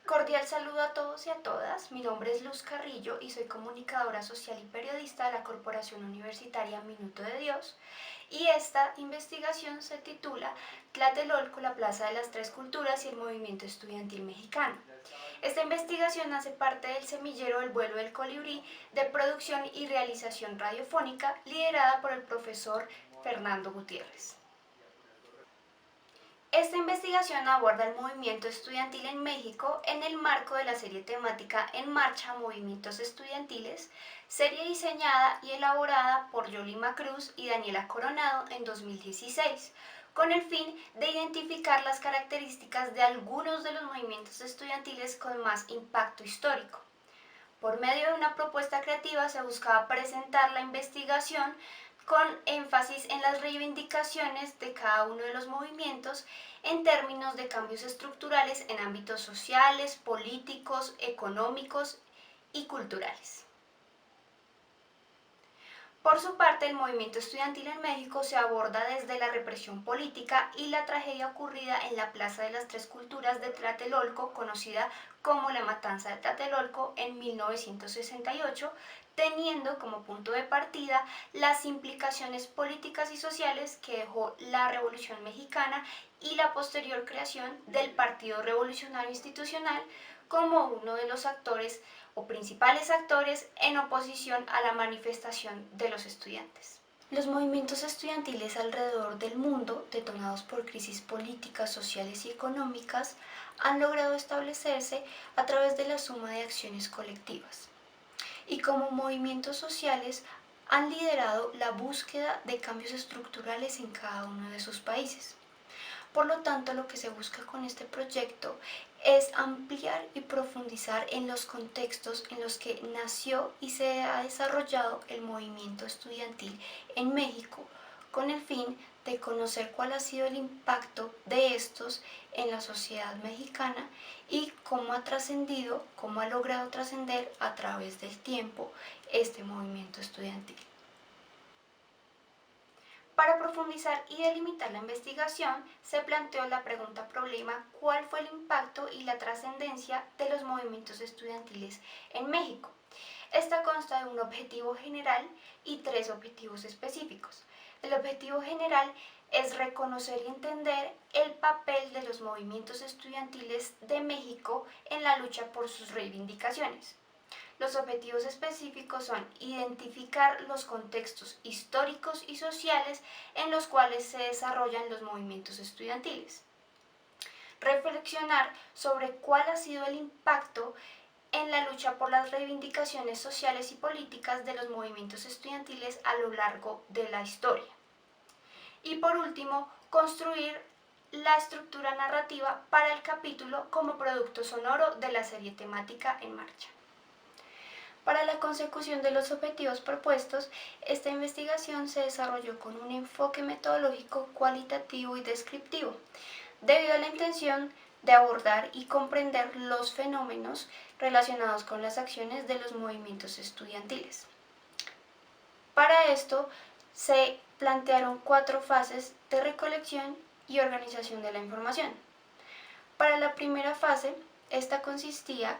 Cordial saludo a todos y a todas. Mi nombre es Luz Carrillo y soy comunicadora social y periodista de la Corporación Universitaria Minuto de Dios. Y esta investigación se titula Tlatelolco, la Plaza de las Tres Culturas y el Movimiento Estudiantil Mexicano. Esta investigación hace parte del semillero del vuelo del colibrí de producción y realización radiofónica liderada por el profesor Fernando Gutiérrez. Esta investigación aborda el movimiento estudiantil en México en el marco de la serie temática En Marcha, Movimientos Estudiantiles, serie diseñada y elaborada por Yolima Cruz y Daniela Coronado en 2016, con el fin de identificar las características de algunos de los movimientos estudiantiles con más impacto histórico. Por medio de una propuesta creativa se buscaba presentar la investigación con énfasis en las reivindicaciones de cada uno de los movimientos en términos de cambios estructurales en ámbitos sociales, políticos, económicos y culturales. Por su parte, el movimiento estudiantil en México se aborda desde la represión política y la tragedia ocurrida en la Plaza de las Tres Culturas de Tlatelolco, conocida como la Matanza de Tlatelolco en 1968, teniendo como punto de partida las implicaciones políticas y sociales que dejó la Revolución Mexicana y la posterior creación del Partido Revolucionario Institucional como uno de los actores o principales actores en oposición a la manifestación de los estudiantes. Los movimientos estudiantiles alrededor del mundo, detonados por crisis políticas, sociales y económicas, han logrado establecerse a través de la suma de acciones colectivas. Y como movimientos sociales han liderado la búsqueda de cambios estructurales en cada uno de sus países. Por lo tanto, lo que se busca con este proyecto es ampliar y profundizar en los contextos en los que nació y se ha desarrollado el movimiento estudiantil en México, con el fin de conocer cuál ha sido el impacto de estos en la sociedad mexicana y cómo ha trascendido, cómo ha logrado trascender a través del tiempo este movimiento estudiantil. Para profundizar y delimitar la investigación, se planteó la pregunta-problema ¿cuál fue el impacto y la trascendencia de los movimientos estudiantiles en México? Esta consta de un objetivo general y tres objetivos específicos. El objetivo general es reconocer y entender el papel de los movimientos estudiantiles de México en la lucha por sus reivindicaciones. Los objetivos específicos son identificar los contextos históricos y sociales en los cuales se desarrollan los movimientos estudiantiles. Reflexionar sobre cuál ha sido el impacto en la lucha por las reivindicaciones sociales y políticas de los movimientos estudiantiles a lo largo de la historia. Y por último, construir la estructura narrativa para el capítulo como producto sonoro de la serie temática En Marcha. Para la consecución de los objetivos propuestos, esta investigación se desarrolló con un enfoque metodológico cualitativo y descriptivo, debido a la intención de abordar y comprender los fenómenos relacionados con las acciones de los movimientos estudiantiles. Para esto, se plantearon 4 fases de recolección y organización de la información. Para la primera fase, esta consistía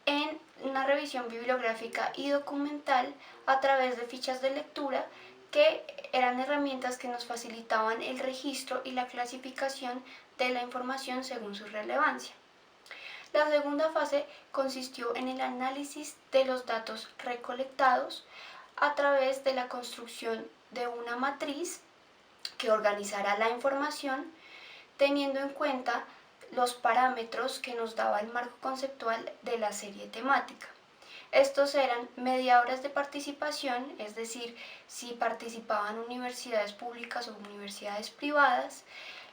en una revisión bibliográfica y documental a través de fichas de lectura que eran herramientas que nos facilitaban el registro y la clasificación de la información según su relevancia. La segunda fase consistió en el análisis de los datos recolectados a través de la construcción de una matriz que organizara la información teniendo en cuenta los parámetros que nos daba el marco conceptual de la serie temática. Estos eran media horas de participación, es decir, si participaban universidades públicas o universidades privadas,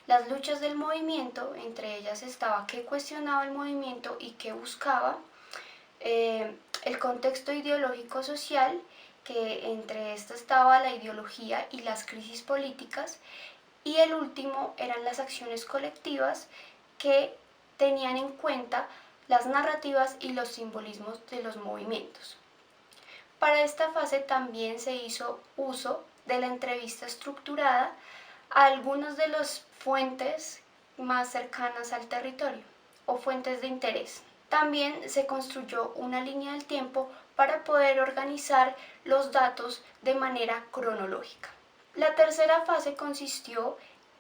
las luchas del movimiento, entre ellas estaba qué cuestionaba el movimiento y qué buscaba, el contexto ideológico social, que entre esto estaba la ideología y las crisis políticas, y el último eran las acciones colectivas que tenían en cuenta las narrativas y los simbolismos de los movimientos. Para esta fase también se hizo uso de la entrevista estructurada a algunas de las fuentes más cercanas al territorio o fuentes de interés. También se construyó una línea del tiempo para poder organizar los datos de manera cronológica. La tercera fase consistió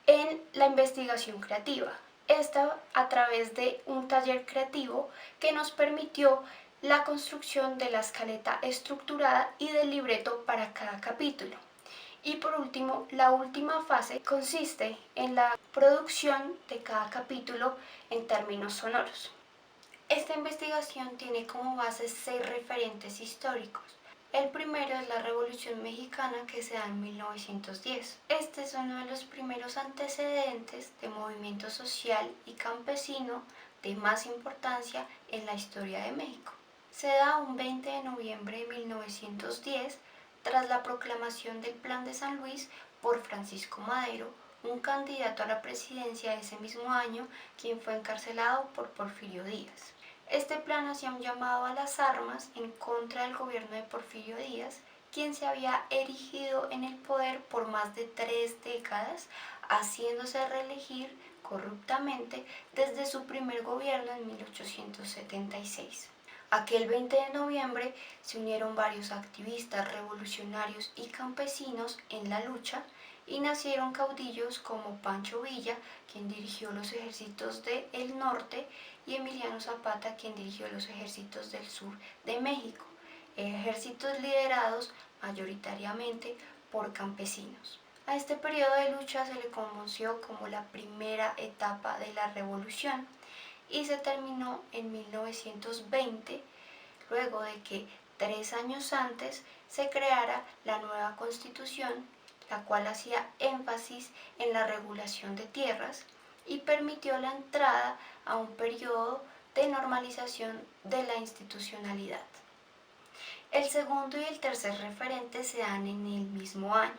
en la investigación creativa, esta a través de un taller creativo que nos permitió la construcción de la escaleta estructurada y del libreto para cada capítulo. Y por último, la última fase consiste en la producción de cada capítulo en términos sonoros. Esta investigación tiene como base 6 referentes históricos. El primero es la Revolución Mexicana, que se da en 1910. Este es uno de los primeros antecedentes de movimiento social y campesino de más importancia en la historia de México. Se da un 20 de noviembre de 1910 tras la proclamación del Plan de San Luis por Francisco Madero, un candidato a la presidencia de ese mismo año, quien fue encarcelado por Porfirio Díaz. Este plan hacía un llamado a las armas en contra del gobierno de Porfirio Díaz, quien se había erigido en el poder por más de 3 décadas, haciéndose reelegir corruptamente desde su primer gobierno en 1876. Aquel 20 de noviembre se unieron varios activistas, revolucionarios y campesinos en la lucha y nacieron caudillos como Pancho Villa, quien dirigió los ejércitos del norte, y Emiliano Zapata, quien dirigió los ejércitos del sur de México, ejércitos liderados mayoritariamente por campesinos. A este periodo de lucha se le conoció como la primera etapa de la revolución y se terminó en 1920, luego de que 3 años antes se creara la nueva Constitución, la cual hacía énfasis en la regulación de tierras y permitió la entrada a un periodo de normalización de la institucionalidad. El segundo y el tercer referente se dan en el mismo año.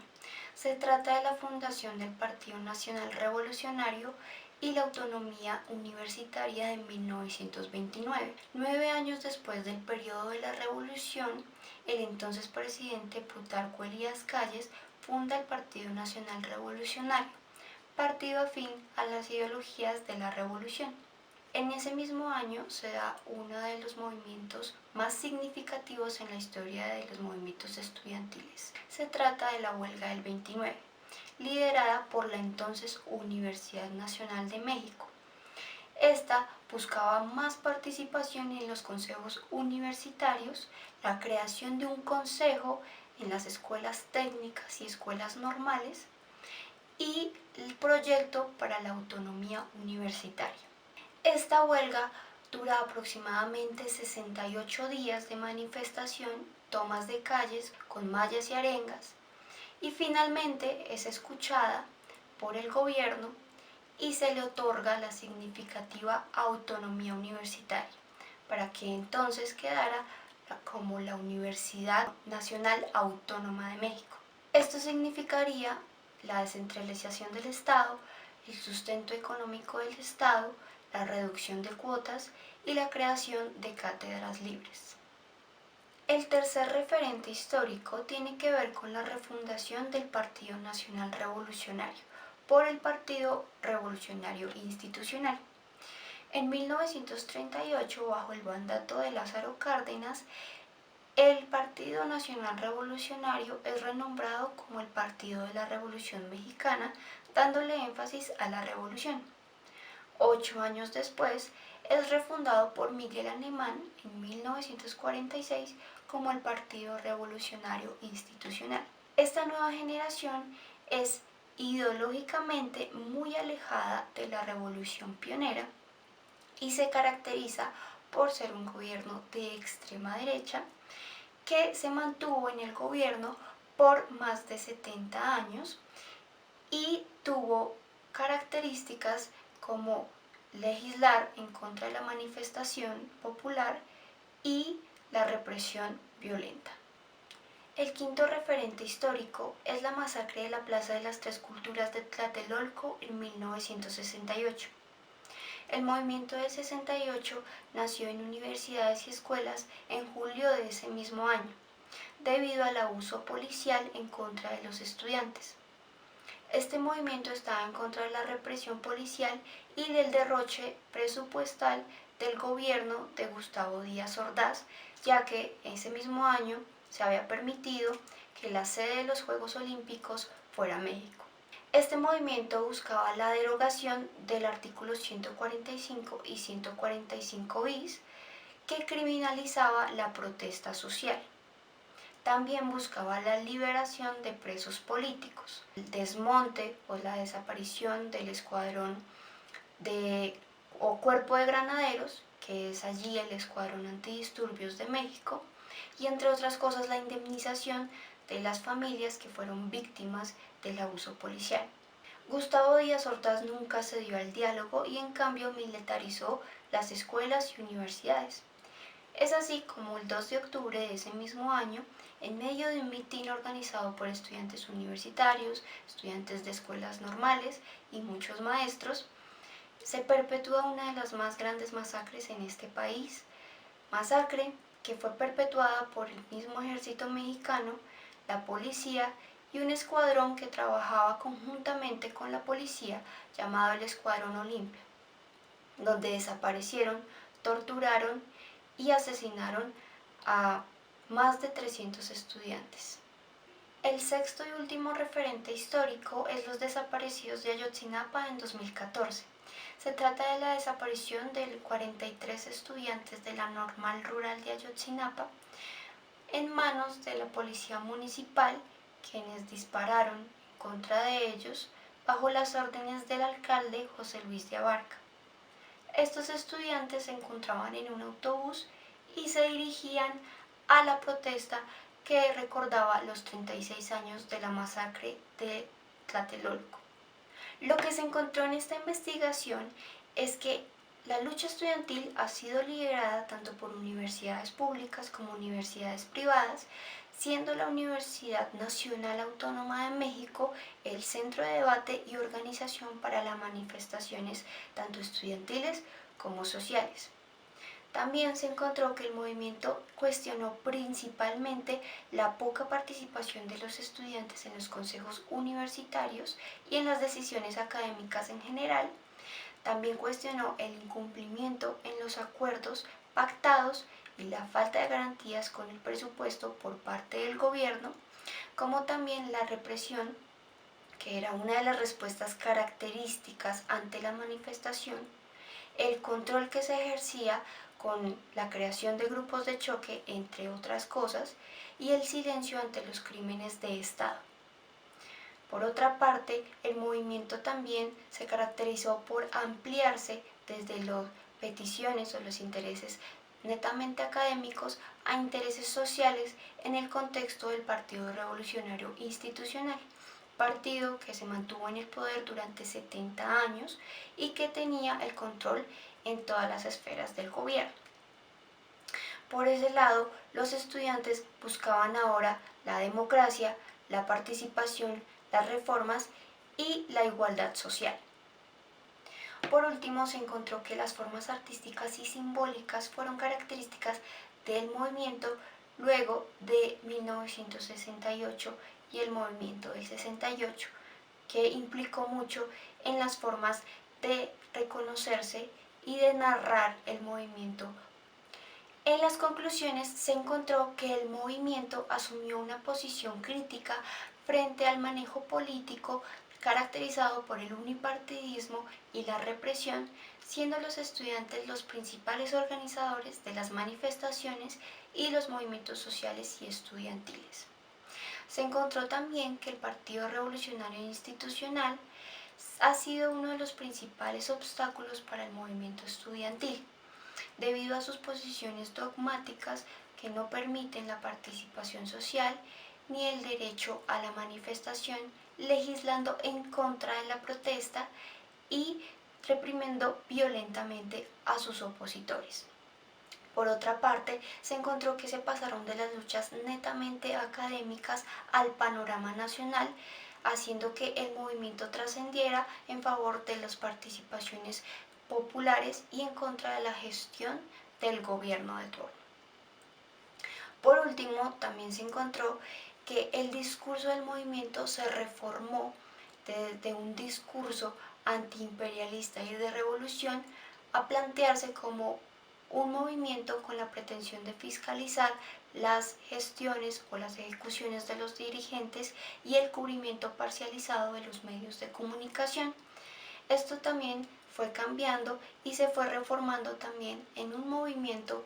Se trata de la fundación del Partido Nacional Revolucionario y la autonomía universitaria de 1929. 9 años después del periodo de la Revolución, el entonces presidente Plutarco Elías Calles funda el Partido Nacional Revolucionario, partido afín a las ideologías de la Revolución. En ese mismo año se da uno de los movimientos más significativos en la historia de los movimientos estudiantiles. Se trata de la Huelga del 29, liderada por la entonces Universidad Nacional de México. Esta buscaba más participación en los consejos universitarios, la creación de un consejo en las escuelas técnicas y escuelas normales y el proyecto para la autonomía universitaria. Esta huelga dura aproximadamente 68 días de manifestación, tomas de calles con mallas y arengas, y finalmente es escuchada por el gobierno y se le otorga la significativa autonomía universitaria, para que entonces quedara como la Universidad Nacional Autónoma de México. Esto significaría la descentralización del Estado, el sustento económico del Estado, la reducción de cuotas y la creación de cátedras libres. El tercer referente histórico tiene que ver con la refundación del Partido Nacional Revolucionario por el Partido Revolucionario Institucional. En 1938, bajo el mandato de Lázaro Cárdenas, el Partido Nacional Revolucionario es renombrado como el Partido de la Revolución Mexicana, dándole énfasis a la revolución. 8 años después, es refundado por Miguel Alemán en 1946 como el Partido Revolucionario Institucional. Esta nueva generación es ideológicamente muy alejada de la revolución pionera y se caracteriza por ser un gobierno de extrema derecha que se mantuvo en el gobierno por más de 70 años y tuvo características como legislar en contra de la manifestación popular y la represión violenta. El quinto referente histórico es la masacre de la Plaza de las Tres Culturas de Tlatelolco en 1968. El movimiento del 68 nació en universidades y escuelas en julio de ese mismo año, debido al abuso policial en contra de los estudiantes. Este movimiento estaba en contra de la represión policial y del derroche presupuestal del gobierno de Gustavo Díaz Ordaz, ya que ese mismo año se había permitido que la sede de los Juegos Olímpicos fuera México. Este movimiento buscaba la derogación del artículo 145 y 145 bis, que criminalizaba la protesta social. También buscaba la liberación de presos políticos, el desmonte o la desaparición del escuadrón o cuerpo de granaderos, que es allí el Escuadrón Antidisturbios de México, y entre otras cosas la indemnización de las familias que fueron víctimas del abuso policial. Gustavo Díaz Ordaz nunca cedió al diálogo y en cambio militarizó las escuelas y universidades. Es así como el 2 de octubre de ese mismo año, en medio de un mitin organizado por estudiantes universitarios, estudiantes de escuelas normales y muchos maestros, se perpetúa una de las más grandes masacres en este país, masacre que fue perpetuada por el mismo ejército mexicano, la policía y un escuadrón que trabajaba conjuntamente con la policía llamado el Escuadrón Olimpia, donde desaparecieron, torturaron y asesinaron a más de 300 estudiantes. El sexto y último referente histórico es los desaparecidos de Ayotzinapa en 2014. Se trata de la desaparición de 43 estudiantes de la Normal Rural de Ayotzinapa en manos de la policía municipal, quienes dispararon en contra de ellos bajo las órdenes del alcalde José Luis de Abarca. Estos estudiantes se encontraban en un autobús y se dirigían a la protesta que recordaba los 36 años de la masacre de Tlatelolco. Lo que se encontró en esta investigación es que la lucha estudiantil ha sido liderada tanto por universidades públicas como universidades privadas, siendo la Universidad Nacional Autónoma de México el centro de debate y organización para las manifestaciones tanto estudiantiles como sociales. También se encontró que el movimiento cuestionó principalmente la poca participación de los estudiantes en los consejos universitarios y en las decisiones académicas en general. También cuestionó el incumplimiento en los acuerdos pactados y la falta de garantías con el presupuesto por parte del gobierno, como también la represión, que era una de las respuestas características ante la manifestación, el control que se ejercía con la creación de grupos de choque, entre otras cosas, y el silencio ante los crímenes de Estado. Por otra parte, el movimiento también se caracterizó por ampliarse desde las peticiones o los intereses netamente académicos a intereses sociales en el contexto del Partido Revolucionario Institucional, partido que se mantuvo en el poder durante 70 años y que tenía el control en todas las esferas del gobierno. Por ese lado, los estudiantes buscaban ahora la democracia, la participación, las reformas y la igualdad social. Por último, se encontró que las formas artísticas y simbólicas fueron características del movimiento luego de 1968 y el movimiento del 68, que implicó mucho en las formas de reconocerse y de narrar el movimiento. En las conclusiones se encontró que el movimiento asumió una posición crítica frente al manejo político caracterizado por el unipartidismo y la represión, siendo los estudiantes los principales organizadores de las manifestaciones y los movimientos sociales y estudiantiles. Se encontró también que el Partido Revolucionario Institucional ha sido uno de los principales obstáculos para el movimiento estudiantil, debido a sus posiciones dogmáticas que no permiten la participación social ni el derecho a la manifestación, legislando en contra de la protesta y reprimiendo violentamente a sus opositores. Por otra parte, se encontró que se pasaron de las luchas netamente académicas al panorama nacional, haciendo que el movimiento trascendiera en favor de las participaciones populares y en contra de la gestión del gobierno de turno. Por último, también se encontró que el discurso del movimiento se reformó desde un discurso antiimperialista y de revolución a plantearse como un movimiento con la pretensión de fiscalizar las gestiones o las ejecuciones de los dirigentes y el cubrimiento parcializado de los medios de comunicación. Esto también fue cambiando y se fue reformando también en un movimiento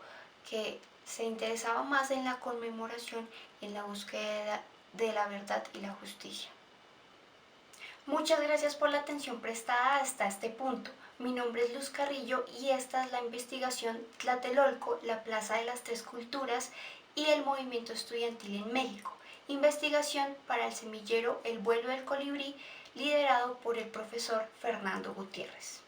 que se interesaba más en la conmemoración y en la búsqueda de la verdad y la justicia. Muchas gracias por la atención prestada hasta este punto. Mi nombre es Luz Carrillo y esta es la investigación Tlatelolco, la Plaza de las Tres Culturas y el movimiento estudiantil en México. Investigación para el semillero El vuelo del colibrí, liderado por el profesor Fernando Gutiérrez.